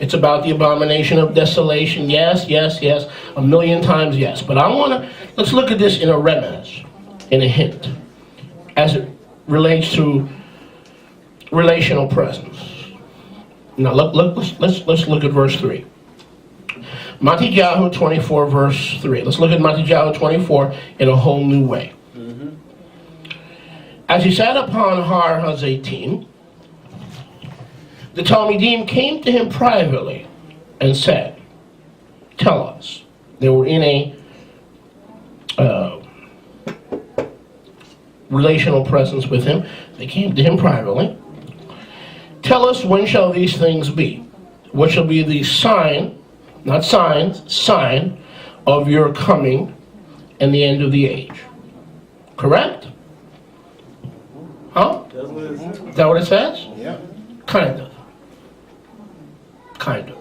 It's about the abomination of desolation. Yes, yes, yes. A million times yes. But let's look at this in a remez, in a hint, as it relates to relational presence. Now let's look at verse 3. Matityahu 24 verse 3. Let's look at Matityahu 24 in a whole new way. As he sat upon Har Hazaitim, the Talmidim came to him privately and said, tell us. They were in a relational presence with him. They came to him privately. Tell us, when shall these things be? What shall be the sign, not signs, sign of your coming and the end of the age? Correct? Huh? Is that what it says? Yeah. Kind of. Kind of.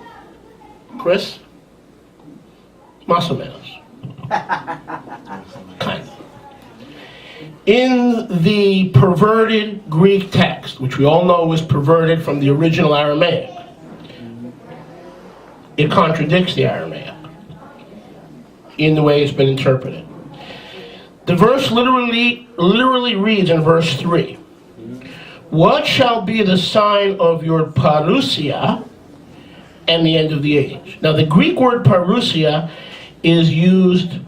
Chris? Más o menos. Kind of. In the perverted Greek text, which we all know is perverted from the original Aramaic, it contradicts the Aramaic in the way it's been interpreted. The verse literally reads in verse 3, what shall be the sign of your parousia and the end of the age? Now the Greek word parousia is used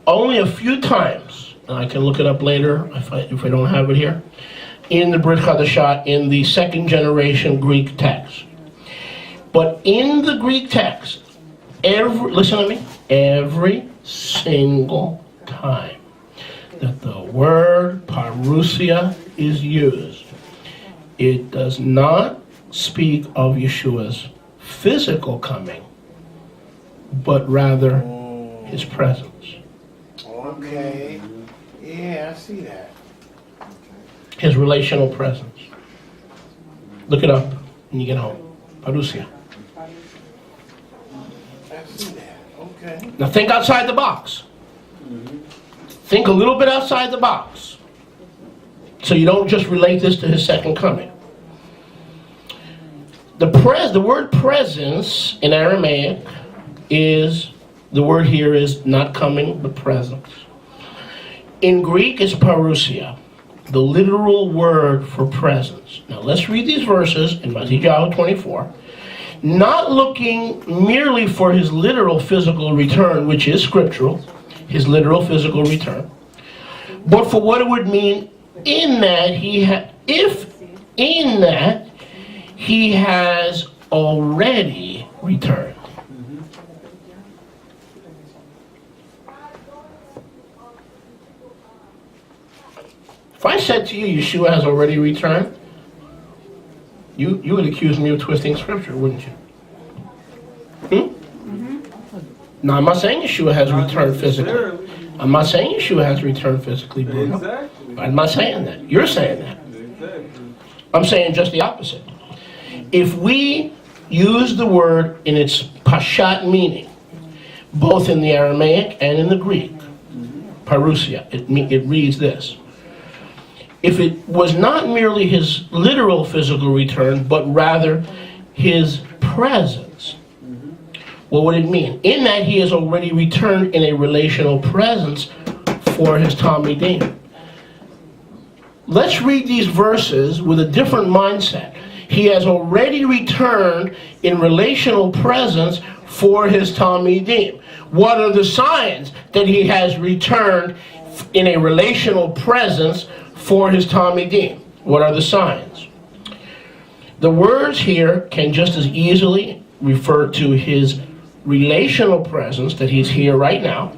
only a few times, and I can look it up later if I don't have it here, in the Brit Hadashah, in the second generation Greek text. But in the Greek text, listen to me, every single time that the word parousia is used, it does not speak of Yeshua's physical coming, but rather his presence. Okay. Yeah, I see that. His relational presence. Look it up when you get home. Parousia. I see that. Okay. Now think outside the box. Think a little bit outside the box. So you don't just relate this to his second coming. The word presence in Aramaic the word here is not coming, but presence. In Greek, it's parousia, the literal word for presence. Now let's read these verses in Matityahu 24, not looking merely for his literal physical return, which is scriptural, his literal physical return, but for what it would mean in that he has already returned. If I said to you, Yeshua has already returned, you would accuse me of twisting scripture, wouldn't you? Now, I'm not saying Yeshua has returned physically. I'm not saying Yeshua has returned physically, Bruno. Exactly. I'm not saying that. You're saying that. Exactly. I'm saying just the opposite. If we use the word in its pashat meaning, both in the Aramaic and in the Greek, parousia, it reads this. If it was not merely his literal physical return, but rather his presence, what would it mean? In that he has already returned in a relational presence for his Talmidim. Let's read these verses with a different mindset. He has already returned in relational presence for his Talmidim. What are the signs that he has returned in a relational presence for his Talmidim? What are the signs? The words here can just as easily refer to his relational presence, that he's here right now,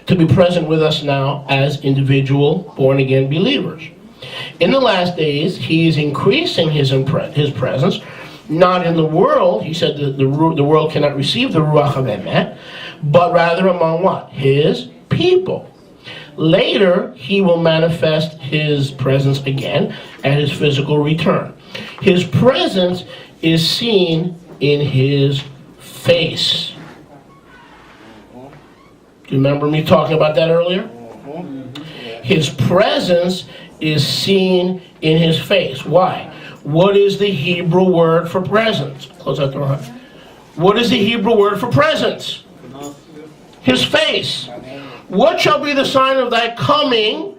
to be present with us now as individual born-again believers. In the last days, he is increasing his presence, not in the world. He said that the world cannot receive the Ruach of Emet, but rather among what? His people. Later, he will manifest his presence again at his physical return. His presence is seen in his face. Do you remember me talking about that earlier? His presence is seen in his face. Why? What is the Hebrew word for presence? Close that door. What is the Hebrew word for presence? His face. What shall be the sign of thy coming,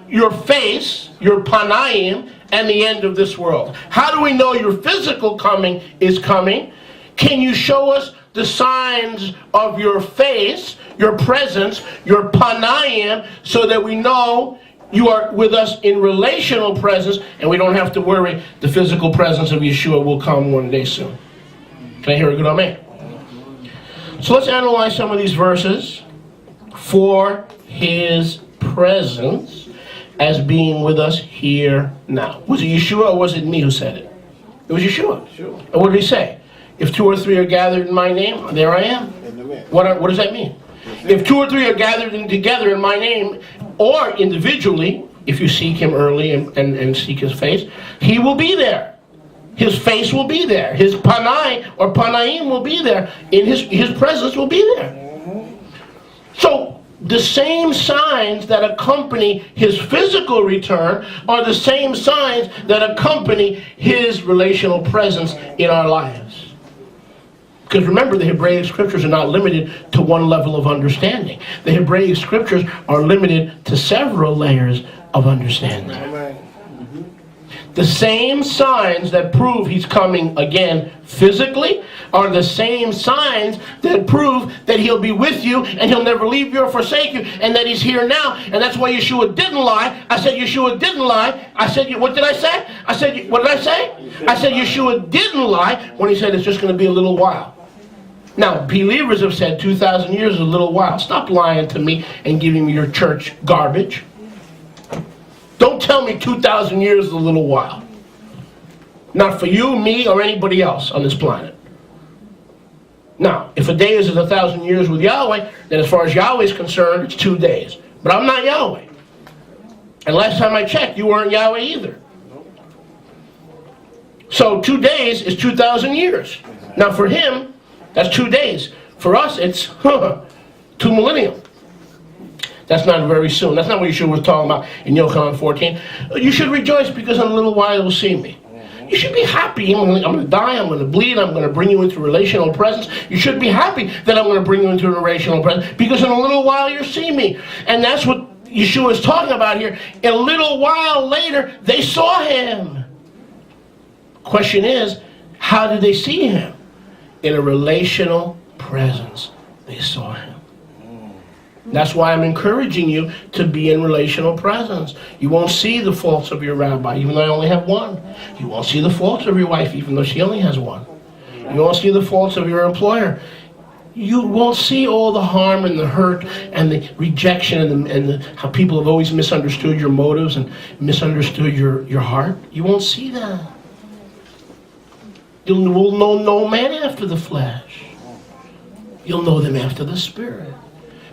your face, your panaim, and the end of this world? How do we know your physical coming is coming? Can you show us the signs of your face, your presence, your panaim, so that we know you are with us in relational presence, and we don't have to worry the physical presence of Yeshua will come one day soon? Can I hear a good amen? So let's analyze some of these verses. For his presence as being with us here now. Was it Yeshua or was it me who said it? It was Yeshua. Sure. And what did he say? If 2 or 3 are gathered in my name, there I am. In the midst. What does that mean? If 2 or 3 are gathered together in my name, or individually, if you seek him early and seek his face, he will be there. His face will be there. His panai or panaim will be there. In his presence will be there. So the same signs that accompany his physical return are the same signs that accompany his relational presence in our lives. Because remember, the Hebraic scriptures are not limited to one level of understanding. The Hebraic scriptures are limited to several layers of understanding. Amen. The same signs that prove he's coming again physically are the same signs that prove that he'll be with you and he'll never leave you or forsake you, and that he's here now. And that's why Yeshua didn't lie. I said Yeshua didn't lie. I said, what did I say? What did I say? I said Yeshua didn't lie when he said it's just going to be a little while. Now, believers have said 2,000 years is a little while. Stop lying to me and giving me your church garbage. Don't tell me 2,000 years is a little while. Not for you, me, or anybody else on this planet. Now, if a day is 1,000 years with Yahweh, then as far as Yahweh is concerned, it's 2 days. But I'm not Yahweh. And last time I checked, you weren't Yahweh either. So 2 days is 2,000 years. Now for him, that's 2 days. For us, it's 2 millennium. That's not very soon. That's not what Yeshua was talking about in Yochanan 14. You should rejoice because in a little while you'll see me. You should be happy. I'm going to die. I'm going to bleed. I'm going to bring you into relational presence. You should be happy that I'm going to bring you into a relational presence because in a little while you'll see me. And that's what Yeshua is talking about here. In a little while later, they saw him. Question is, how did they see him? In a relational presence, they saw him. That's why I'm encouraging you to be in relational presence. You won't see the faults of your rabbi, even though I only have one. You won't see the faults of your wife, even though she only has one. You won't see the faults of your employer. You won't see all the harm and the hurt and the rejection and how people have always misunderstood your motives and misunderstood your heart. You won't see that. You will know no man after the flesh. You'll know them after the Spirit.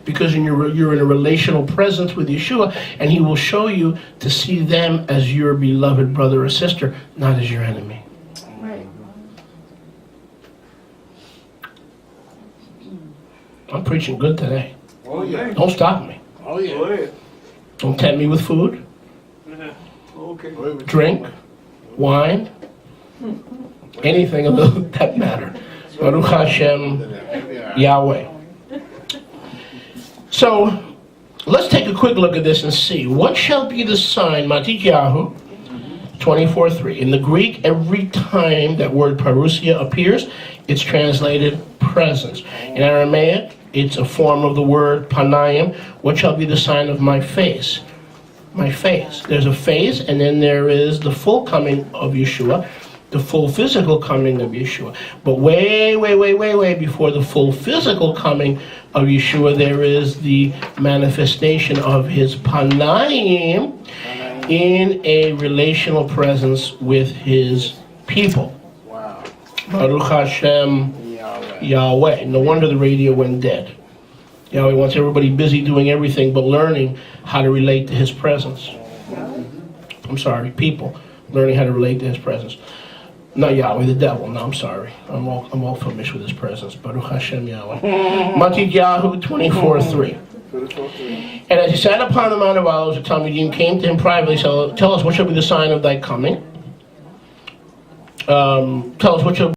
Because you're in a relational presence with Yeshua, and he will show you to see them as your beloved brother or sister, not as your enemy. Right. I'm preaching good today. Oh, yeah. Don't stop me. Oh, yeah. Don't tempt me with food, Okay. drink, wine, anything of that matter. Baruch Hashem, Yahweh. So, let's take a quick look at this and see. What shall be the sign, Matityahu 24:3. In the Greek, every time that word parousia appears, it's translated presence. In Aramaic, it's a form of the word panayim. What shall be the sign of my face? My face. There's a face, and then there is the full coming of Yeshua, the full physical coming of Yeshua. But way before the full physical coming of Yeshua, there is the manifestation of his panayim in a relational presence with his people. Wow. Baruch Hashem, Yahweh. Yahweh. No wonder the radio went dead. Yahweh wants everybody busy doing everything but learning how to relate to his presence. I'm sorry, people learning how to relate to his presence. Not Yahweh, the devil. No, I'm sorry. I'm all familiar with his presence. Baruch Hashem Yahweh. Matityahu 24:3. And as he sat upon the Mount of Olives, the Talmidim came to him privately, so tell us what shall be the sign of thy coming Tell us what your